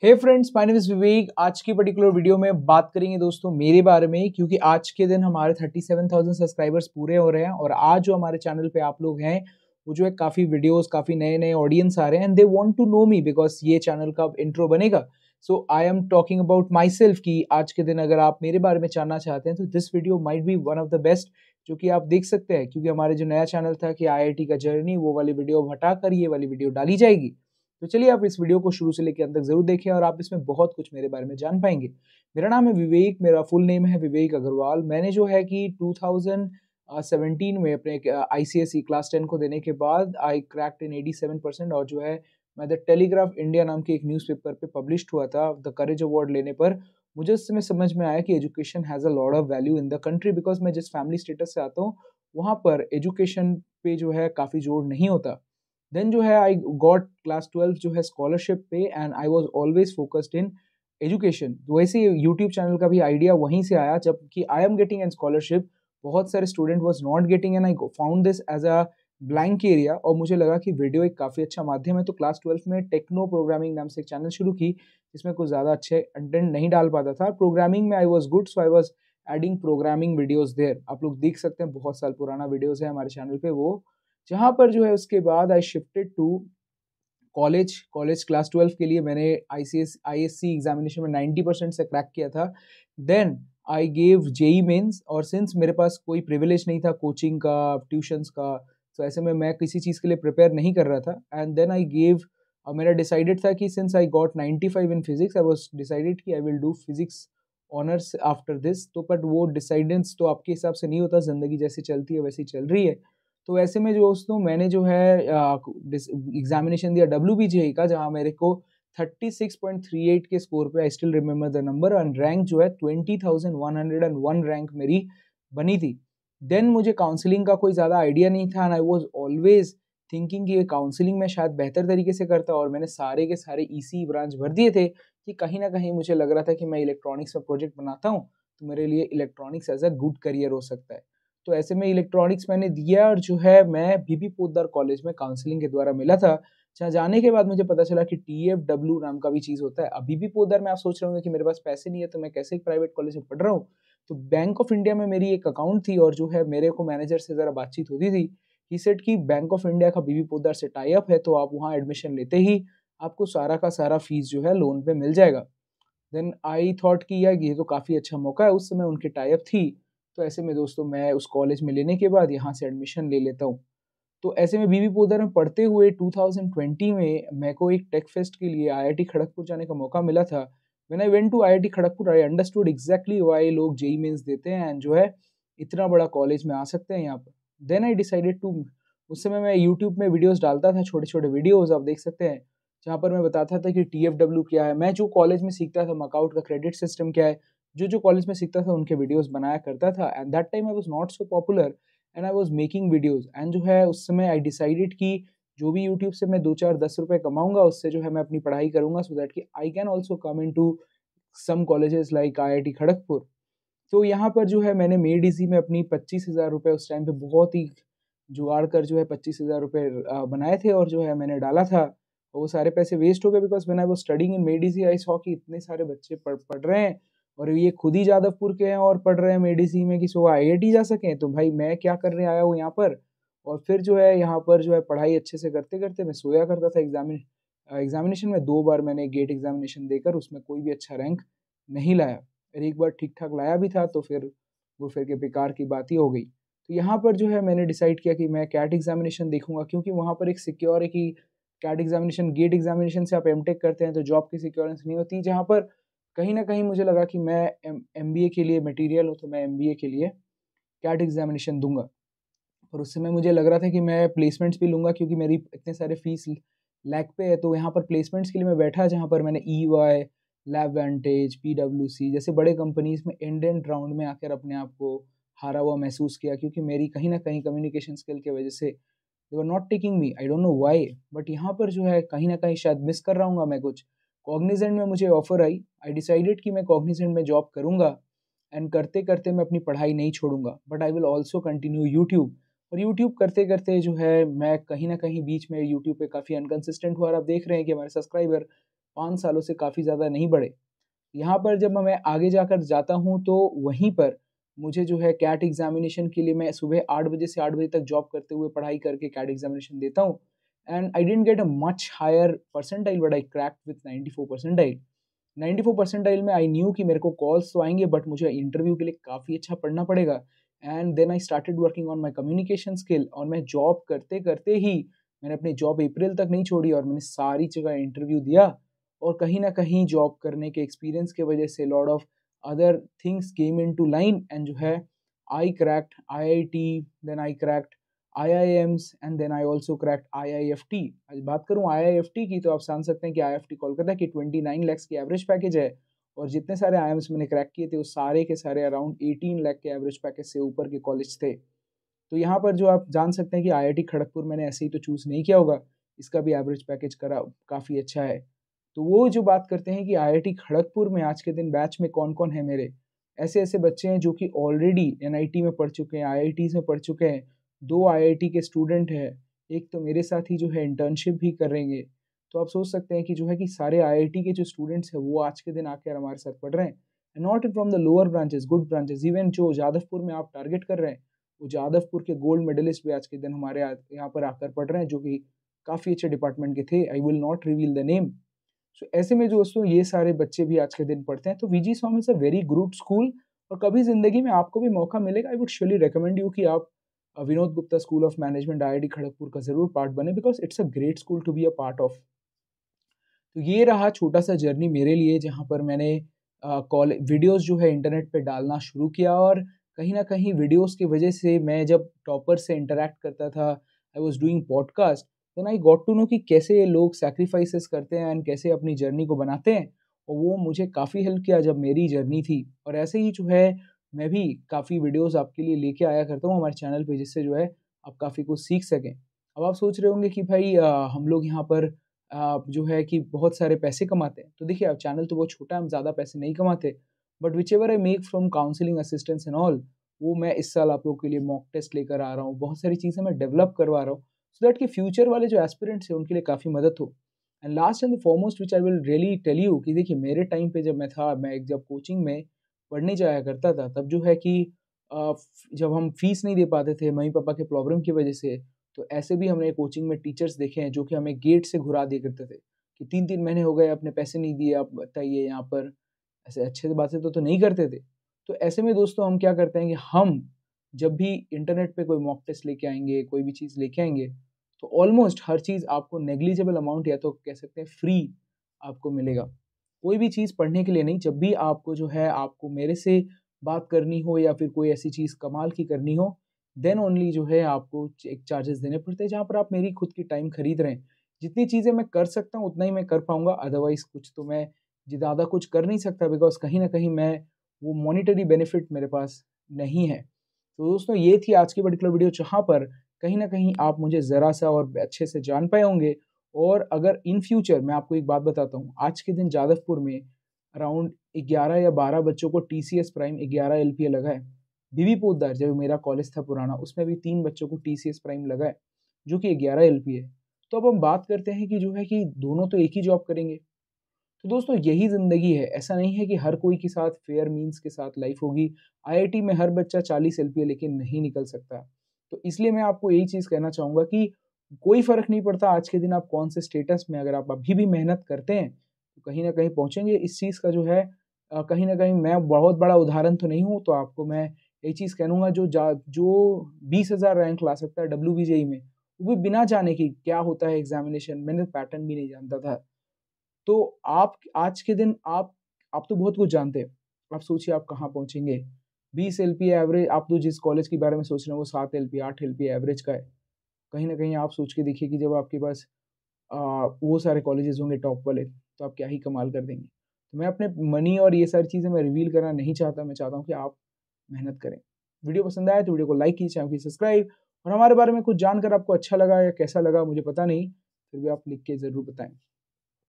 Hey friends, my name is Vivek. आज की particular video में बात करेंगे दोस्तों मेरे बारे में, क्योंकि आज के दिन हमारे 37,000 सब्सक्राइबर्स पूरे हो रहे हैं और आज जो हमारे चैनल पे आप लोग हैं वो जो है काफ़ी वीडियोस, काफ़ी नए नए ऑडियंस आ रहे हैं and they want to know me because ये चैनल का इंट्रो बनेगा। So I am talking about myself कि आज के दिन अगर आप मेरे बारे में जानना चाहते हैं तो this video might be one of the best जो कि आप देख सकते हैं, क्योंकि हमारे जो नया चैनल था कि आईआईटी का जर्नी, वो वाली वीडियो हटाकर ये वाली वीडियो डाली जाएगी। तो चलिए आप इस वीडियो को शुरू से लेकर अंत तक जरूर देखें और आप इसमें बहुत कुछ मेरे बारे में जान पाएंगे। मेरा नाम है विवेक, मेरा फुल नेम है विवेक अग्रवाल। मैंने जो है कि 2017 में अपने आईसीएसई क्लास 10 को देने के बाद आई क्रैक्ड इन 87% और जो है मैं द टेलीग्राफ इंडिया नाम के एक न्यूज़पेपर पे पब्लिश्ड हुआ था द करेज अवार्ड लेने पर। मुझे उस समय समझ में आया कि education has a lot of value in the country, because मैं जिस फैमिली स्टेटस से आता हूँ वहाँ पर एजुकेशन पे जो है काफ़ी जोर नहीं होता। देन जो है आई गॉट क्लास 12 जो है स्कॉलरशिप पे and I was always focused in education. तो वैसे यूट्यूब चैनल का भी आइडिया वहीं से आया, जबकि I am getting an scholarship, बहुत सारे student was not getting and I found this as a blank area और मुझे लगा कि वीडियो एक काफ़ी अच्छा माध्यम है। तो क्लास 12 में टेक्नो प्रोग्रामिंग नाम से एक चैनल शुरू की जिसमें कुछ ज़्यादा अच्छे कंटेंट नहीं डाल पाता था। प्रोग्रामिंग में I was good, so I was adding programming videos there. आप लोग देख सकते हैं बहुत साल पुराना वीडियोज़ है हमारे चैनल पे वो, जहाँ पर जो है उसके बाद I shifted to college class 12 के लिए मैंने आईएससी एग्जामिनेशन में 90% से क्रैक किया था। Then I gave JEE mains और सिंस मेरे पास कोई प्रिविलेज नहीं था कोचिंग का, ट्यूशंस का, तो ऐसे में मैं किसी चीज़ के लिए प्रिपेयर नहीं कर रहा था। एंड देन आई गेव, मेरा डिसाइडेड था कि since I got 95 in physics, I was decided कि I will do physics honours after this. तो बट वो डिसाइडेंस तो आपके हिसाब से नहीं होता, ज़िंदगी जैसी चलती है वैसी चल रही है। तो ऐसे में जो दोस्तों मैंने जो है एग्जामिनेशन दिया WBGE का, जहाँ मेरे को 36.38 के स्कोर पे, I still remember the number, and rank जो है 20,101 रैंक मेरी बनी थी। देन मुझे काउंसलिंग का कोई ज़्यादा आइडिया नहीं था and I was always thinking कि काउंसलिंग में शायद बेहतर तरीके से करता, और मैंने सारे के सारे ईसी ब्रांच भर दिए थे कि कहीं ना कहीं मुझे लग रहा था कि मैं इलेक्ट्रॉनिक्स में प्रोजेक्ट बनाता हूँ तो मेरे लिए electronics as a good career हो सकता है। तो ऐसे में इलेक्ट्रॉनिक्स मैंने दिया और जो है मैं बीबी पोद्दार कॉलेज में काउंसलिंग के द्वारा मिला था, जहाँ जाने के बाद मुझे पता चला कि TFW नाम का भी चीज़ होता है। अब बीबी पोद्दार में आप सोच रहे होंगे कि मेरे पास पैसे नहीं है तो मैं कैसे एक प्राइवेट कॉलेज में पढ़ रहा हूँ। तो बैंक ऑफ इंडिया में मेरी एक अकाउंट थी और जो है मेरे को मैनेजर से ज़रा बातचीत होती थी। ही सेड कि बैंक ऑफ इंडिया का बीबी पोद्दार से टाई अप है, तो आप वहाँ एडमिशन लेते ही आपको सारा का सारा फीस जो है लोन पे मिल जाएगा। देन आई थॉट कि यार ये तो काफ़ी अच्छा मौका है, उस समय उनकी टाई अप थी। तो ऐसे में दोस्तों मैं उस कॉलेज में लेने के बाद यहाँ से एडमिशन ले लेता हूँ। तो ऐसे में बीबी पोद्दार में पढ़ते हुए 2020 में मेरे को एक टेक फेस्ट के लिए आईआईटी खड़गपुर जाने का मौका मिला था। When I went to IIT Kharagpur I understood exactly why लोग जेईई मेंस देते हैं एंड जो है इतना बड़ा कॉलेज में आ सकते हैं यहाँ पर। देन आई डिसाइडेड टू, उस समय मैं यूट्यूब में वीडियोस डालता था, छोटे छोटे वीडियोस आप देख सकते हैं, जहाँ पर मैं बताता था कि TFW क्या है, मैं जो कॉलेज में सीखता था मकआउट का क्रेडिट सिस्टम क्या है, जो जो कॉलेज में सीखता था उनके वीडियोस बनाया करता था। And that time I was not so popular and I was making videos and जो है उस समय आई डिसाइडेड कि जो भी यूट्यूब से मैं 2 4 10 रुपए कमाऊंगा उससे जो है मैं अपनी पढ़ाई करूंगा, सो दैट कि I can also come in to some colleges like IIT Kharagpur. तो यहाँ पर जो है मैंने मेड इजी में अपनी 25,000 रुपये उस टाइम पे बहुत ही जुगाड़ कर जो है 25,000 रुपये बनाए थे और जो है मैंने डाला था। और वो सारे पैसे वेस्ट हो गए because when I was studying in made easy I saw कि इतने सारे बच्चे पढ़ रहे हैं और ये खुद ही जादवपुर के हैं और पढ़ रहे हैं मेड इजी में कि सो IIT जा सकें, तो भाई मैं क्या करने आया हूँ यहाँ पर। और फिर जो है यहाँ पर जो है पढ़ाई अच्छे से करते करते मैं सोया करता था। एग्जामिनेशन में 2 बार मैंने गेट एग्जामिनेशन देकर उसमें कोई भी अच्छा रैंक नहीं लाया, और एक बार ठीक ठाक लाया भी था तो फिर वो फिर के बेकार की बात ही हो गई। तो यहाँ पर जो है मैंने डिसाइड किया कि मैं कैट एग्जामिनेशन देखूंगा, क्योंकि वहाँ पर एक सिक्योर है कि कैट एग्जामिनेशन, गेट एग्जामिनेशन से आप एमटेक करते हैं तो जॉब की सिक्योरेंस नहीं होती, जहाँ पर कहीं ना कहीं मुझे लगा कि मैं MBA के लिए मटेरियल हूँ, तो मैं MBA के लिए कैट एग्जामिनेशन दूंगा। और उस समय मुझे लग रहा था कि मैं प्लेसमेंट्स भी लूँगा, क्योंकि मेरी इतने सारे फीस लैक पे है। तो यहाँ पर प्लेसमेंट्स के लिए मैं बैठा, जहाँ पर मैंने EY, लैबवेंटेज, PwC जैसे बड़े कंपनीज में एंड राउंड में आकर अपने आप को हारा हुआ महसूस किया, क्योंकि मेरी कहीं ना कहीं कम्युनिकेशन स्किल की वजह से they were not taking me, I don't know why. But यहाँ पर जो है कहीं ना कहीं शायद मिस कर रहा हूँ मैं कुछ। कॉग्निजेंट में मुझे ऑफर आई डिसाइडेड कि मैं कॉग्निजेंट में जॉब करूँगा एंड करते करते मैं अपनी पढ़ाई नहीं छोड़ूंगा, but I will also continue YouTube. और यूट्यूब करते करते जो है मैं कहीं ना कहीं बीच में यूट्यूब पे काफ़ी अनकंसिस्टेंट हुआ, और आप देख रहे हैं कि हमारे सब्सक्राइबर 5 सालों से काफ़ी ज़्यादा नहीं बढ़े। यहाँ पर जब मैं आगे जाकर जाता हूँ तो वहीं पर मुझे जो है कैट एग्ज़ामिनेशन के लिए मैं सुबह 8 बजे से 8 बजे तक जॉब करते हुए पढ़ाई करके कैट एग्ज़ामिनेशन देता हूँ and I didn't get a much higher percentile but I cracked with 94 percentile. 94 percentile में आई न्यू कि मेरे को कॉल्स तो आएँगे बट मुझे इंटरव्यू के लिए काफ़ी अच्छा पढ़ना पड़ेगा and then I started working on my communication skill और मैं जॉब करते-करते ही मैंने अपनी जॉब अप्रैल तक नहीं छोड़ी और मैंने सारी जगह इंटरव्यू दिया और कहीं न कहीं जॉब करने के एक्सपीरियंस की वजह से lot of other things came into line and जो है I cracked IIT, then I cracked IIMs and then I also cracked IIFT. आज बात करूँ आईआईएफटी की तो आप जान सकते हैं कि आईआईएफटी कोलकाता की 29 लाख की एवरेज पैकेज है और जितने सारे आईआईएम्स मैंने क्रैक किए थे वो सारे के सारे अराउंड 18 लाख के एवरेज पैकेज से ऊपर के कॉलेज थे। तो यहाँ पर जो आप जान सकते हैं कि आईआईटी खड़गपुर मैंने ऐसे ही तो चूज़ नहीं किया होगा, इसका भी एवरेज पैकेज करा काफ़ी अच्छा है। तो वो जो बात करते हैं कि आईआईटी खड़गपुर में आज के दिन बैच में कौन-कौन है मेरे, ऐसे-ऐसे बच्चे हैं जो कि ऑलरेडी एनआईटी में पढ़ चुके हैं, आईआईटीज़ में पढ़ चुके हैं, 2 आईआईटी के स्टूडेंट हैं, एक तो मेरे साथ ही जो है इंटर्नशिप भी करेंगे। तो आप सोच सकते हैं कि जो है कि सारे आईआईटी के जो स्टूडेंट्स हैं, वो आज के दिन आकर हमारे साथ पढ़ रहे हैं। Not from the lower branches, good branches, even जो जादवपुर में आप टारगेट कर रहे हैं, वो जादवपुर के गोल्ड मेडलिस्ट भी आज के दिन हमारे यहाँ पर आकर पढ़ रहे हैं, जो कि काफ़ी अच्छे डिपार्टमेंट के थे। I will not reveal the name. So ऐसे में जो दोस्तों ये सारे बच्चे भी आज के दिन पढ़ते हैं। तो VGSOM is a very good school और कभी ज़िंदगी में आपको भी मौका मिलेगा, I would surely recommend you कि आप Vinod Gupta school of management IIT Kharagpur का ज़रूर पार्ट बने because it's a great school to be a part of. तो ये रहा छोटा-सा जर्नी मेरे लिए जहाँ पर मैंने वीडियोज़ जो है इंटरनेट पे डालना शुरू किया और कहीं न कहीं वीडियोज़ की वजह से मैं जब टॉपर से इंटरैक्ट करता था, I was doing podcast, then I got to know कि कैसे ये लोग सैक्रिफाइसेस करते हैं एंड कैसे अपनी जर्नी को बनाते हैं और वो मुझे काफ़ी हेल्प किया जब मेरी जर्नी थी। और ऐसे ही जो है मैं भी काफ़ी वीडियोज़ आपके लिए लेके आया करता हूँ हमारे चैनल पे जिससे जो है आप काफ़ी कुछ सीख सकें। अब आप सोच रहे होंगे कि भाई हम लोग यहाँ पर जो है कि बहुत सारे पैसे कमाते हैं। तो देखिए अब चैनल तो बहुत छोटा है, हम ज़्यादा पैसे नहीं कमाते, but whichever I make from counselling assistance and all, वो मैं इस साल आप लोगों के लिए मॉक टेस्ट लेकर आ रहा हूँ। बहुत सारी चीज़ें मैं डेवलप करवा रहा हूँ, सो दैट कि फ्यूचर वाले जो एस्पिरेंट्स हैं, उनके लिए काफ़ी मदद हो। And last and the foremost which I will really tell you कि देखिए मेरे टाइम पे जब मैं था, मैं जब कोचिंग में पढ़ने जाया करता था, तब जो है कि जब हम फीस नहीं दे पाते थे मम्मी-पापा के प्रॉब्लम की वजह से, तो ऐसे भी हमने कोचिंग में टीचर्स देखे हैं जो कि हमें गेट से घुरा दिया करते थे कि 3-3 महीने हो गए अपने पैसे नहीं दिए, आप बताइए यहाँ पर, ऐसे अच्छे से बातें तो नहीं करते थे। तो ऐसे में दोस्तों हम क्या करते हैं कि हम जब भी इंटरनेट पे कोई मॉक टेस्ट लेके आएँगे, कोई भी चीज़ लेके आएँगे, तो ऑलमोस्ट हर चीज़ आपको नेग्लिजिबल अमाउंट या तो कह सकते हैं फ्री आपको मिलेगा। कोई भी चीज़ पढ़ने के लिए नहीं, जब भी आपको जो है आपको मेरे से बात करनी हो या फिर कोई ऐसी चीज़ कमाल की करनी हो, देन ओनली जो है आपको एक चार्जेस देने पड़ते हैं, जहाँ पर आप मेरी खुद की टाइम खरीद रहे हैं। जितनी चीज़ें मैं कर सकता हूँ, उतना ही मैं कर पाऊँगा, अदरवाइज़ कुछ तो मैं ज़्यादा कुछ कर नहीं सकता बिकॉज़ कहीं न कहीं मैं वो मॉनेटरी बेनिफिट मेरे पास नहीं है। तो दोस्तों ये थी आज की पर्टिकुलर वीडियो जहाँ पर कहीं न कहीं आप मुझे ज़रा-सा और अच्छे से जान पाए होंगे और अगर इन फ्यूचर मैं आपको एक बात बताता हूँ, आज के दिन जादवपुर में अराउंड 11 या 12 बच्चों को टीसीएस प्राइम 11 एलपीए लगा है। बीबी पोद्दार जब मेरा कॉलेज था पुराना, उसमें भी 3 बच्चों को टीसीएस प्राइम लगा है, जो कि 11 एलपीए है। तो अब हम बात करते हैं कि जो है कि दोनों तो एक ही जॉब करेंगे। तो दोस्तों यही ज़िंदगी है, ऐसा नहीं है कि हर कोई के साथ फेयर मीन्स के साथ लाइफ होगी। आईआईटी में हर बच्चा 40 एलपीए लेके नहीं निकल सकता। तो इसलिए मैं आपको यही चीज़ कहना चाहूँगा कि कोई फ़र्क नहीं पड़ता आज के दिन आप कौन से स्टेटस में अगर आप अभी भी मेहनत करते हैं, तो कहीं न कहीं पहुँचेंगे। इस चीज़ का जो है कहीं न कहीं मैं बहुत बड़ा उदाहरण तो नहीं हूँ, तो आपको मैं यही चीज़ कहूँगा जो 20,000 रैंक ला सकता है डब्ल्यूबीजेई में, वो भी बिना जाने कि क्या होता है एग्ज़ामिनेशन, मैंने पैटर्न भी नहीं जानता था। तो आप आज के दिन आप तो बहुत कुछ जानते हैं। आप सोचिए आप कहाँ पहुँचेंगे। 20 एलपीए एवरेज आप तो जिस कॉलेज के बारे में सोच रहे हैं वो 7 एलपीए 8 एलपीए एवरेज का है। कहीं न कहीं आप सोच के देखिए कि जब आपके पास अ, वो सारे कॉलेजेस होंगे टॉप वाले, तो आप क्या ही कमाल कर देंगे। तो मैं अपने मनी और ये सारी चीज़ें मैं रिवील करना नहीं चाहता, मैं चाहता हूँ कि आप मेहनत करें। वीडियो पसंद आया तो वीडियो को लाइक कीजिए, चैनल को सब्सक्राइब और हमारे बारे में कुछ जानकर आपको अच्छा लगा या कैसा लगा मुझे पता नहीं, फिर भी आप लिख के ज़रूर बताएँ।